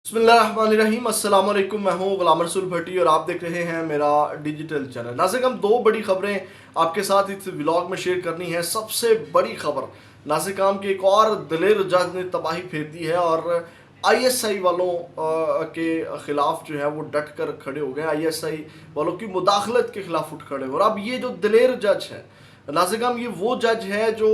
बिस्मिल्लाहिर्रहमानिर्रहीम अस्सलाम वालेकुम। मैं हूँ गुलाम रसूल भट्टी और आप देख रहे हैं मेरा डिजिटल चैनल। नाज़रीन, हम दो बड़ी खबरें आपके साथ इस व्लॉग में शेयर करनी है। सबसे बड़ी खबर, नाज़रीन की एक और दलेर जज ने तबाही फेर दी है और आईएसआई वालों के ख़िलाफ़ जो है वो डट कर खड़े हो गए। आईएसआई वालों की मुदाखलत के ख़िलाफ़ उठ खड़े हो। और अब ये जो दलेर जज है नाज़रीन, ये वो जज है जो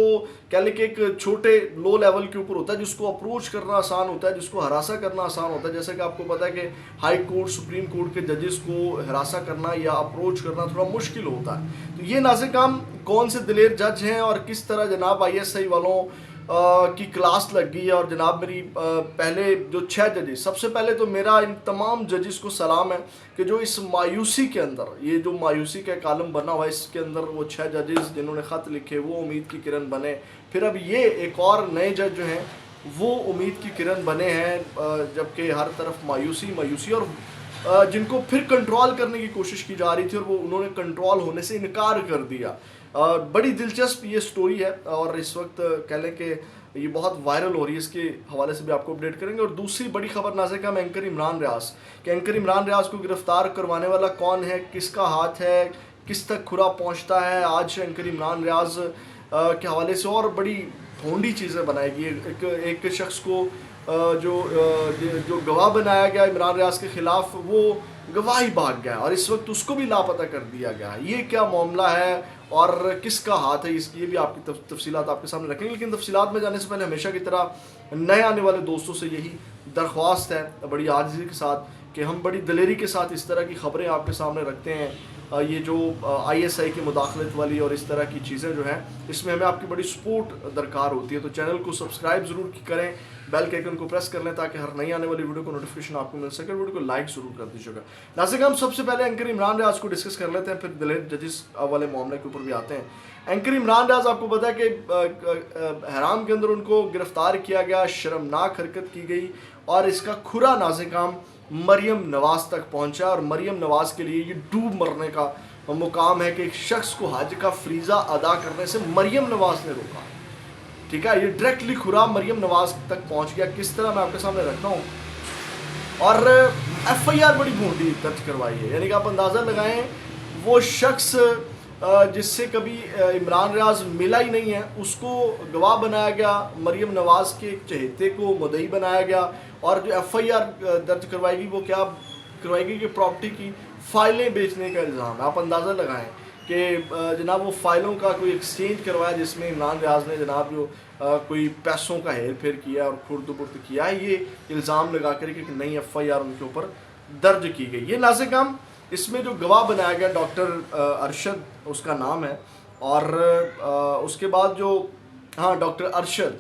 कह लें कि एक छोटे लो लेवल के ऊपर होता है, जिसको अप्रोच करना आसान होता है, जिसको हरासा करना आसान होता है। जैसे कि आपको पता है कि हाई कोर्ट, सुप्रीम कोर्ट के जजेस को हरासा करना या अप्रोच करना थोड़ा मुश्किल होता है। तो ये नाज़रीन कौन से दलेर जज हैं और किस तरह जनाब आईएसआई वालों की क्लास लग गई है। और जनाब मेरी पहले जो 6 जजेस, सबसे पहले तो मेरा इन तमाम जजेस को सलाम है कि जो इस मायूसी के अंदर, ये जो मायूसी का कॉलम बना हुआ है, इसके अंदर वो 6 जजेस जिन्होंने ख़त लिखे वो उम्मीद की किरण बने। फिर अब ये एक और नए जज जो हैं वो उम्मीद की किरण बने हैं, जबकि हर तरफ मायूसी मायूसी और जिनको फिर कंट्रोल करने की कोशिश की जा रही थी और वो उन्होंने कंट्रोल होने से इनकार कर दिया। बड़ी दिलचस्प ये स्टोरी है और इस वक्त कह लें कि ये बहुत वायरल हो रही है। इसके हवाले से भी आपको अपडेट करेंगे। और दूसरी बड़ी खबर नाज़रीन हम एंकर इमरान रियाज कि एंकर इमरान रियाज को गिरफ्तार करवाने वाला कौन है, किसका हाथ है, किस तक खुरा पहुंचता है। आज एंकर इमरान रियाज के हवाले से और बड़ी भोंडी चीज़ें बनाएगी। एक शख्स को जो गवाह बनाया गया इमरान रियाज के ख़िलाफ़, वो गवाह ही भाग गया और इस वक्त उसको भी लापता कर दिया गया। ये क्या मामला है और किसका हाथ है, इसकी ये भी आपकी तफसीलात आपके सामने रखेंगे। लेकिन तफसीलात में जाने से पहले हमेशा की तरह नए आने वाले दोस्तों से यही दरख्वास्त है बड़ी आजिज़ी के साथ कि हम बड़ी दलेरी के साथ इस तरह की ख़बरें आपके सामने रखते हैं। ये जो आईएसआई की मुदाखलत वाली और इस तरह की चीज़ें जो हैं, इसमें हमें आपकी बड़ी सपोर्ट दरकार होती है। तो चैनल को सब्सक्राइब ज़रूर करें, बेल के आइकन को प्रेस कर लें ताकि हर नई आने वाली वीडियो को नोटिफिकेशन आपको मिल सके। वीडियो को लाइक ज़रूर कर दीजिएगा। नाज़रीन, हम सबसे पहले एंकर इमरान रियाज को डिस्कस कर लेते हैं, फिर दलेर जजेस वाले मामले के ऊपर भी आते हैं। एंकर इमरान रियाज, आपको पता है कि हराम के अंदर उनको गिरफ्तार किया गया, शर्मनाक हरकत की गई और इसका खुरा नाज़रीन मरियम नवाज़ तक पहुंचा। और मरियम नवाज़ के लिए ये डूब मरने का मुकाम है कि एक शख्स को हज का फरीज़ा अदा करने से मरियम नवाज़ ने रोका। ठीक है, ये डायरेक्टली खुरा मरियम नवाज़ तक पहुंच गया। किस तरह मैं आपके सामने रखता हूँ। और एफआईआर बड़ी भोंडी दर्ज करवाई है, यानी कि आप अंदाज़ा लगाएं वो शख्स जिससे कभी इमरान रियाज मिला ही नहीं है, उसको गवाह बनाया गया, मरियम नवाज़ के एक चहेते को मुद्दई बनाया गया। और जो एफआईआर दर्ज करवाएगी वो क्या करवाएगी कि प्रॉपर्टी की फ़ाइलें बेचने का इल्ज़ाम है। आप अंदाज़ा लगाएं कि जनाब वो फ़ाइलों का कोई एक्सचेंज करवाया जिसमें इमरान रियाज ने जनाब जो कोई पैसों का हेर फेर किया और खुर्द-बुर्द किया है, ये इल्ज़ाम लगा कर कि नई एफआईआर उनके ऊपर दर्ज की गई। ये नाज़रीन इसमें जो गवाह बनाया गया डॉक्टर अरशद उसका नाम है। और उसके बाद जो डॉक्टर अरशद,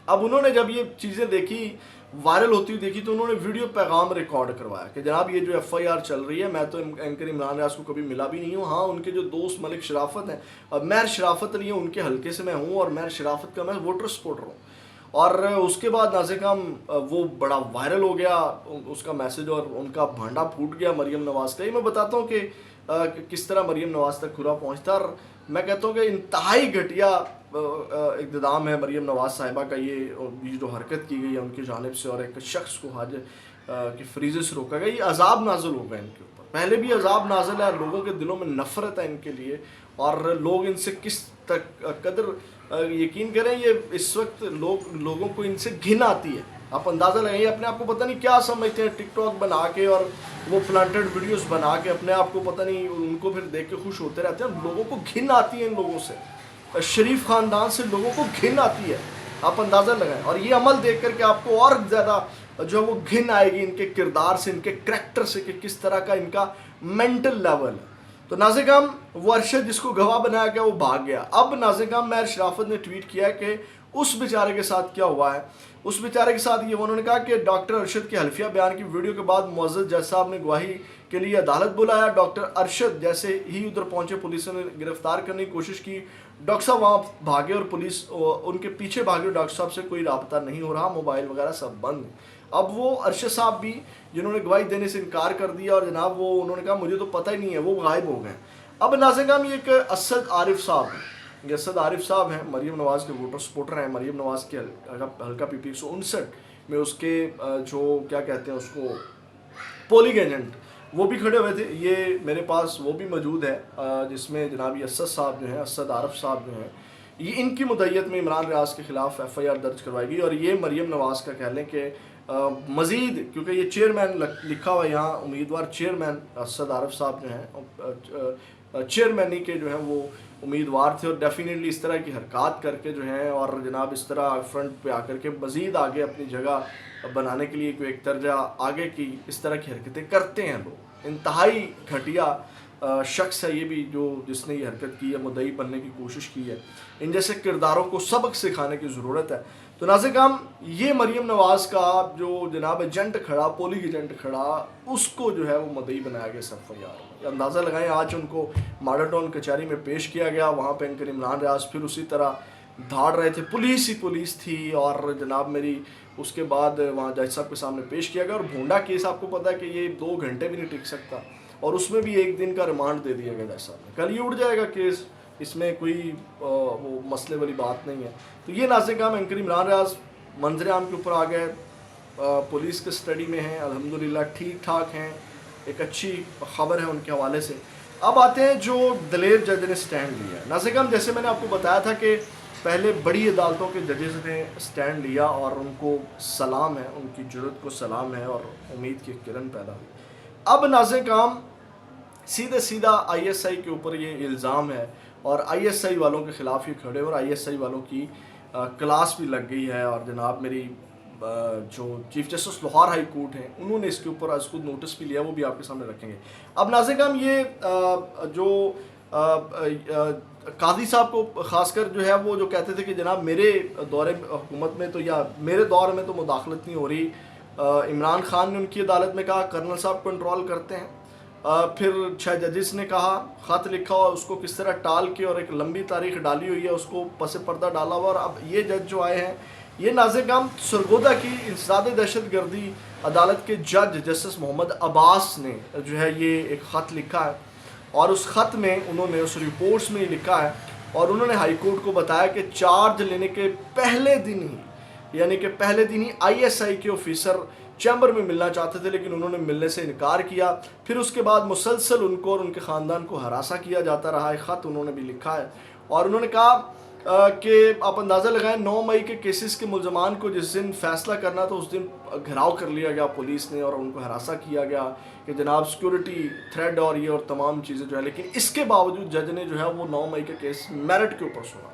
अब उन्होंने जब ये चीज़ें देखी, वायरल होती हुई देखी, तो उन्होंने वीडियो पैगाम रिकॉर्ड करवाया कि जनाब ये जो एफआईआर चल रही है, मैं तो एंकर इमरान रियाज को कभी मिला भी नहीं हूँ। हाँ, उनके जो दोस्त मलिक शराफत हैं, महर शराफत अली है, उनके हल्के से मैं हूँ और महर शराफत का मैं वोटर सपोर्टर हूँ। और उसके बाद नाज़रीन वो बड़ा वायरल हो गया उसका मैसेज और उनका भांडा फूट गया मरियम नवाज़ का। ये मैं बताता हूँ कि किस तरह मरियम नवाज़ तक खुरा पहुँचता। और मैं कहता हूँ कि इंतहाई घटिया इक़्तिदाम है मरियम नवाज़ साहिबा का ये जो हरकत की गई है उनकी जानिब से और एक शख्स को हज के फरीज़े से रोका गया। ये अजाब नाज़िल होगा इनके ऊपर, पहले भी अजाब नाज़िल है, लोगों के दिलों में नफ़रत है इनके लिए और लोग इनसे किस तक कदर यकीन करें, ये इस वक्त लोगों को इनसे घिन आती है। आप अंदाज़ा लगाइए, अपने आप को पता नहीं क्या समझते हैं, टिकटॉक बना के और वो प्लांटेड वीडियोस बना के अपने आप को पता नहीं उनको फिर देख के खुश होते रहते हैं। लोगों को घिन आती है इन लोगों से, शरीफ ख़ानदान से लोगों को घिन आती है। आप अंदाज़ा लगाएं और ये अमल देख कर के आपको और ज़्यादा जो वो घिन आएगी इनके किरदार से, इनके करैक्टर से कि किस तरह का इनका मेंटल लेवल है। तो नाज़रीन वो अरशद जिसको गवाह बनाया गया वो भाग गया। अब नाज़रीन महर शराफत ने ट्वीट किया कि उस बेचारे के साथ क्या हुआ है। उस बेचारे के साथ ये उन्होंने कहा कि डॉक्टर अरशद के हल्फिया बयान की वीडियो के बाद मुअज़्ज़ज़ जज साहब ने गवाही के लिए अदालत बुलाया। डॉक्टर अरशद जैसे ही उधर पहुंचे, पुलिस ने गिरफ्तार करने की कोशिश की। डॉक्टर साहब वहाँ भागे और पुलिस उनके पीछे भागे। डॉक्टर साहब से कोई रब्ता नहीं हो रहा, मोबाइल वगैरह सब बंद। अब वो अरशद साहब भी जिन्होंने गवाही देने से इनकार कर दिया और जनाब वो उन्होंने कहा मुझे तो पता ही नहीं है, वो गायब हो गए। अब नाज़रीन ये एक असद आरिफ साहब हैं, असद आरिफ साहब हैं, मरियम नवाज़ के वोटर सपोर्टर हैं। मरियम नवाज़ के हल्का पीपी 159 میں اس کے جو کیا کہتے ہیں اس کو پولنگ ایجنٹ وہ بھی کھڑے ہوئے تھے. یہ میرے پاس وہ بھی موجود ہے جس میں جناب اسد صاحب جو ہیں, اسد عارف صاحب جو ہیں, یہ ان کی مدعیت میں عمران ریاض کے خلاف ایف آئی آر درج کروائی گئی. اور یہ مریم نواز کا کہہ لیں کہ مزید, کیونکہ یہ چیئرمین لکھا ہوا یہاں, امیدوار چیئرمین اسد عارف صاحب جو ہیں چیئرمینی کے جو ہیں وہ امیدوار تھے, اور ڈیفینیٹلی اس طرح کی حرکات کر کے جو ہیں اور جناب اس طرح فرنٹ پہ آ کر کے مزید آگے اپنی جگہ بنانے کے لیے کوئی ایک درجہ آگے کی اس طرح کی حرکتیں کرتے ہیں لوگ. انتہائی گھٹیا شخص ہے یہ بھی جس نے یہ حرکت کی ہے, مدعی بننے کی کوشش کی ہے. ان جیسے کرداروں کو سبق سکھانے کی ضرورت ہے. تو ناظرین کرام, یہ مریم نواز کا جو جناب ایجنٹ کھڑا, پولنگ ایجنٹ کھڑا, اس کو جو ہے وہ مدعی بنایا گیا ایف آئی آر. اندازہ لگائیں, آج ان کو ماڈل ٹاؤن کچہری میں پیش کیا گیا, وہاں پہ انکر عمران ریاض پھر اسی طرح دھاڑ رہے تھے, پولیس ہی پولیس تھی, اور جناب میری اس کے بعد وہاں جج صاحب کے سامنے پیش کیا گیا. اور بھونڈا کیس آپ کو پتہ ہے کہ یہ 2 گھنٹے بھی نہیں ٹک سکتا, اور اس میں بھی 1 دن کا ریمانڈ دے دیا گیا جج صاحب نے. کل یہ اٹھ جائے گا کیس, اس میں کوئی وہ مسئلے والی بات نہیں ہے. تو یہ ناظرین کرام, انکر عمران ریاض منظر عام کے اوپر آ گئے, پولیس کے اسٹڈی میں ہیں, الحمدللہ ٹھیک ٹھاک ہیں, ایک اچھی خبر ہے ان کے حوالے سے. اب آتے ہیں جو دلیر جج نے سٹینڈ لیا ہے. ناظرین کرام, جیسے میں نے آپ کو بتایا تھا کہ پہلے بڑی عدالتوں کے ججز نے سٹینڈ لیا, اور ان کو سلام ہے, ان کی جرأت کو سلام ہے, اور امید کی کرن پیدا ہوئی. اب ناظرین کرام, سیدھا آئی ایس آئی کے اوپر یہ الزام ہے, اور آئی ایس آئی والوں کے خلاف یہ کھڑے, اور آئی ایس آئی والوں کی کلاس بھی لگ گئی ہے. اور جناب میری جو chief justice Lahore high court ہیں, انہوں نے اس کے اوپر از خود نوٹس بھی لیا, وہ بھی آپ کے سامنے رکھیں گے. اب ناظرین کرام, یہ جو قاضی صاحب کو خاص کر جو ہے وہ جو کہتے تھے کہ جناب میرے دور حکومت میں تو, یا میرے دور میں تو مداخلت نہیں ہو رہی. عمران خان نے ان کی عدالت میں کہا کرنل صاحب کنٹرول کرتے ہیں. پھر 6 ججز نے کہا, خط لکھا ہوا, اس کو کس طرح ٹال کے, اور ایک لمبی تاریخ ڈالی ہوئی ہے, اس کو پس پردہ ڈالا ہوا. اور اب یہ جج جو آئے ہیں, یہ ناظرین کرام سرگودا کی انسداد دہشت گردی عدالت کے جج جسٹس محمد عباس نے جو ہے یہ ایک خط لکھا ہے, اور اس خط میں انہوں نے اس رپورٹس میں یہ لکھا ہے, اور انہوں نے ہائی کورٹ کو بتایا کہ چارج لینے کے پہلے دن ہی, یعنی کہ پہلے دن ہی آئی ایس آئی کے آفیسر چیمبر میں ملنا چاہتے تھے, لیکن انہوں نے ملنے سے انکار کیا. پھر اس کے بعد مسلسل ان کو اور ان کے خاندان کو ہراساں کیا جاتا رہا. ایک خط انہوں نے بھی لکھا ہے, اور انہوں نے کہا کہ آپ اندازہ لگائیں 9 مئی کے کیسز کے ملزمان کو جس دن فیصلہ کرنا تھا اس دن گھراؤ کر لیا گیا پولیس نے, اور ان کو ہراساں کیا گیا کہ جناب سیکورٹی تھریڈ اور یہ اور تمام چیزیں جو ہے. لیکن اس کے باوجود جج نے جو ہے وہ 9 مئی کے کیس میرٹ کے اوپر سنا.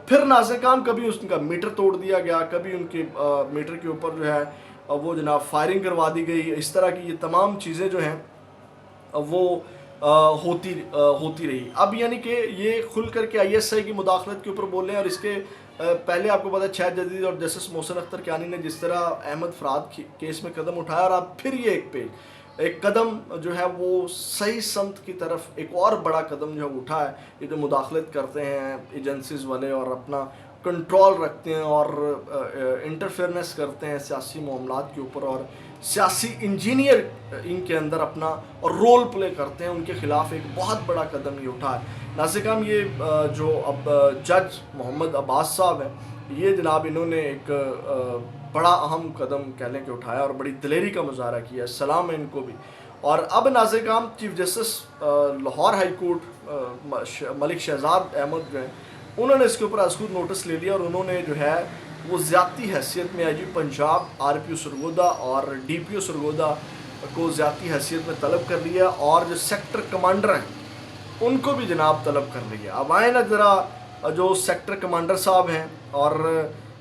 پھر ناظرین کرام, کبھی اس کا میٹر توڑ دیا گیا, کبھی ان کے میٹر کے اوپر جو ہے وہ جناب فائرنگ کروا دی گئی. اس طرح کی یہ تمام چیزیں جو ہیں وہ ہوتی رہی. اب یعنی کہ یہ کھل کر کے آئی ایس آئی کی مداخلت کے اوپر بول رہے ہیں, اور اس کے پہلے آپ کو پتا ہے 6 ججز اور جسٹس محسن اختر کیانی نے جس طرح احمد فراد کیس میں قدم اٹھایا, اور اب پھر یہ ایک قدم جو ہے وہ صحیح سمت کی طرف ایک اور بڑا قدم جو ہے اٹھا ہے. یہ جو مداخلت کرتے ہیں ایجنسیز والے, اور اپنا کنٹرول رکھتے ہیں, اور انٹرفیئرنس کرتے ہیں سیاسی معاملات کے اوپر, اور سیاسی انجینئر ان کے اندر اپنا اور رول پلے کرتے ہیں, ان کے خلاف ایک بہت بڑا قدم یہ اٹھا ہے. ناظرین کرام, یہ جو اب جج محمد عباس صاحب ہیں, یہ جناب انہوں نے ایک بڑا اہم قدم کہہ لیں کہ اٹھایا, اور بڑی دلیری کا مظاہرہ کیا. سلام ہے ان کو بھی. اور اب ناظرین کرام, chief justice Lahore high court Malik Shahzad Ahmad جو ہیں, انہوں نے اس کے اوپر از خود نوٹس لے لیا, اور انہوں نے جو ہے وہ ذاتی حیثیت میں آئی جی پنجاب, آر پی او سرگودا اور ڈی پی او سرگودا کو ذاتی حیثیت میں طلب کر لیا, اور جو سیکٹر کمانڈر ہیں ان کو بھی جناب طلب کر لیا. اب آئیں نا ذرا جو سیکٹر کمانڈر صاحب ہیں, اور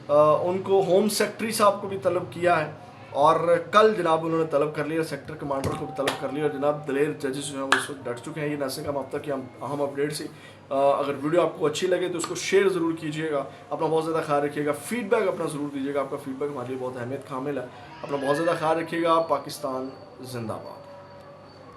ان کو ہوم سیکٹری صاحب کو بھی طلب کیا ہے, اور کل جناب انہوں نے طلب کر لیا, سیکٹر کمانڈر کو بھی طلب کر لیا, اور جناب دلیر ججز جو ہیں وہ اس وقت ڈٹ چکے ہیں. یہ ناظرین کرام اب تک کی اہم اپڈیٹ سی. اگر ویڈیو آپ کو اچھی لگے تو اس کو شیئر ضرور کیجیے گا, اپنا بہت زیادہ خیال رکھیے گا, فیڈ بیک اپنا ضرور دیجیے گا, آپ کا فیڈ بیک ہمارے لیے بہت اہمیت کا حامل ہے. اپنا بہت زیادہ خیال رکھیے گا. پاکستان زندہ باد.